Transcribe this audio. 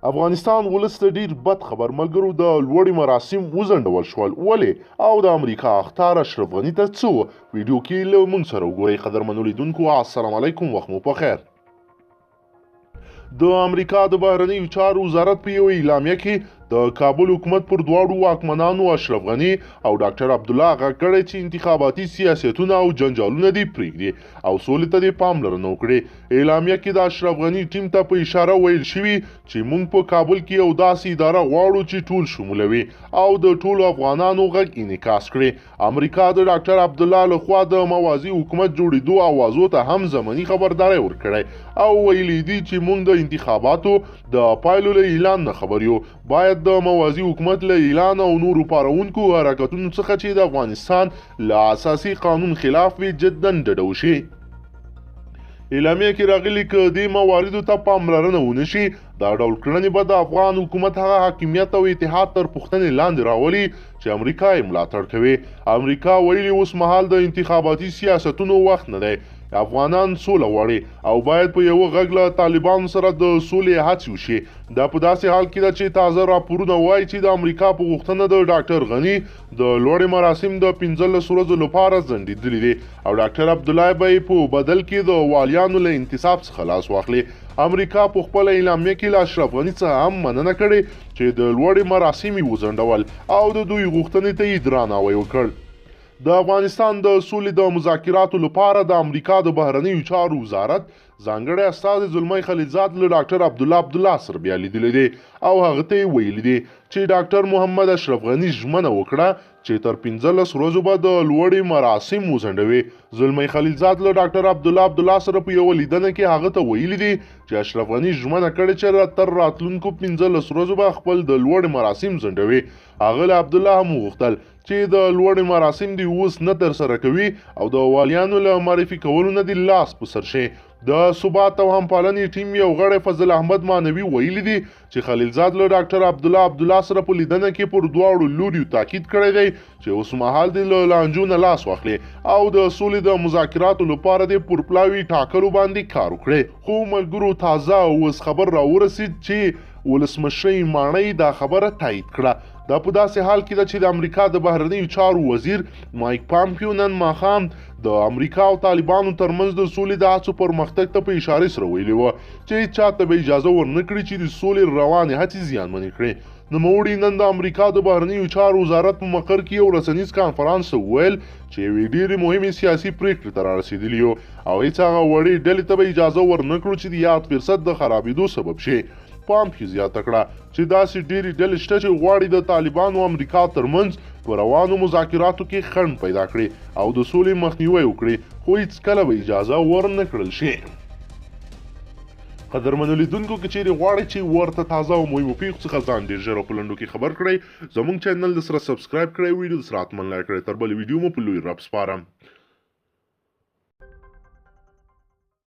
افغانستان ولس ته ډیر بد خبر ملګرو د لوړې مراسم وځنډول شول ولې او د امریکا اخطار اشرف غني ته څه ویډیو کې له موږ سره وګورئ قدرمنو لیدونکو السلام علیکم وخت مو په خیر د امریکا د بهرنیو چارو وزارت په یو اعلامیه کې د کابل حکومت پر دواړو واکمنانو اشرف غني او ډاکټر عبدالله غږ کړی چې انتخاباتي سیاستونه او جنجالونه دې پرېږدي او سولې ته دې پاملرنه وکړي. اعلامیه کې د اشرف غني ټیم ته په اشاره ویل شوي چې موږ په کابل کې یو داسې اداره غواړو چې ټول شمولوي او د ټولو افغانانو غږ انعکاس کړي. امریکا د ډاکټر عبدالله لخوا د موازي حکومت جوړېدو اوازو ته هم زمني خبرداری ورکړی او ویلي دي چې موږ د انتخاباتو د پایلو له اعلان نه خبر یو. باید د موازي حکومت له اعلان او نورو پارونکو حرکتونو څخه چې د افغانستان له اساسي قانون خلاف وي جدا ډډه وشي. اعلامیه کې راغلي که دې مواردو ته پاملرنه ونه شي دا ډول کړنې به د افغان حکومت هغه حاکمیت او اتحاد تر پوښتنې لاندې راولي چې امریکا یې ملاتړ کوي. امریکا ویلي اوس مهال د انتخاباتي سیاستونو وخت نه دی. افغانان سوله غواړي او باید په یو غږ له طالبانو سره د سولې هڅې وشي. دا په داسې حال کې ده چې تازه راپورونه وایي چې د امریکا په غوښتنه د ډاکټر غني د لوړې مراسم د 15 ورځو لپاره ځنډېدلي دي او ډاکټر عبدالله به یې په بدل کې د والیانو له انتصاب څخه لاس واخلي. امریکا په خپل اعلامیه کې له اشرف غني څخه هم مننه کړې چې د لوړې مراسم یې وځنډول او د دوی غوښتنې ته یې درناوی وکړ. د افغانستان د سولې د مذاکراتو لپاره د امریکا د بهرنیو چارو وزارت ځانګړی استازی زلمی خلیلزاد له ډاکټر عبدالله سره بیا لیدلی دی او هغه ته یې ویلي دي چې ډاکټر محمد اشرف غني ژمنه وکړه چې تر 15 ورځو به د لوړې مراسم وځنډوي. زلمی خلیلزاد له ډاکټر عبدالله سره په یوه لیدنه کې هغه ته ویلي دي چې اشرف غني ژمنه کړې چې تر راتلونکو 15 ورځو به خپل د لوړې مراسم ځنډوي. هغه له عبدالله هم وغوښتل چې د لوړې مراسم دی اوس نه ترسره کوي او د والیانو له معرفي کولو نه دی لاس په سر شي. د ثبات او همپالنې ټیم یو غړی فضل احمد مانوي ویلي دي چې خلیلزاد له ډاکټر عبدالله سره په لیدنه کې پر دواړو لوریو تاکید کړی دی چې اوس مهال دی له لانجو نه لاس واخلي او د سولې د مذاکراتو لپاره دی پر پلاوي ټاکلو باندې کار وکړي. خو ملګرو تازه اوس خبر راورسید چې ولسمشر ماڼۍ دا خبره تایید کړه. دا په داسې حال کې ده چې د امریکا د بهرنیو چارو وزیر مایک پامپیو نن ماښام د امریکا او طالبانو ترمنځ د سولې د هڅو پرمختګ ته په اشارې سره ویلي وه چې چاته به اجازه ورنه کړي چې د سولې روانې هڅې زیانمنې کړي. نوموړي نن د امریکا د بهرنیو چارو وزارت په مقر کې یو رسنیز کانفرانس ته وویل چې یوې ډېرې مهمې سیاسي پرېکړې ته رارسېدلي یو او هېڅ هغه وړې ډلې ته به اجازه ورنه کړو چې د یاد فرصت د خرابېدو سبب شي. پامپیو زیاته کړه چې داسې ډېرې ډلې شته چې غواړي د طالبانو او امریکا ترمنځ په روانو مذاکراتو کې خنډ پیدا کړي او د سولې مخنیوی وکړي خو هېڅکله به اجازه ورنه کړل شي. قدرمنو لیدونکو که چیرې غواړئ چې ورته تازه او مهمو پیښو څخه ځان ډېر ژر او په لنډو کې خبر کړئ زموږ چینل د سره سبسکرایب کړئ ویډیو د سره حتما لایک کړئ. تر بلې ویډیو مو په لوی رب سپارم.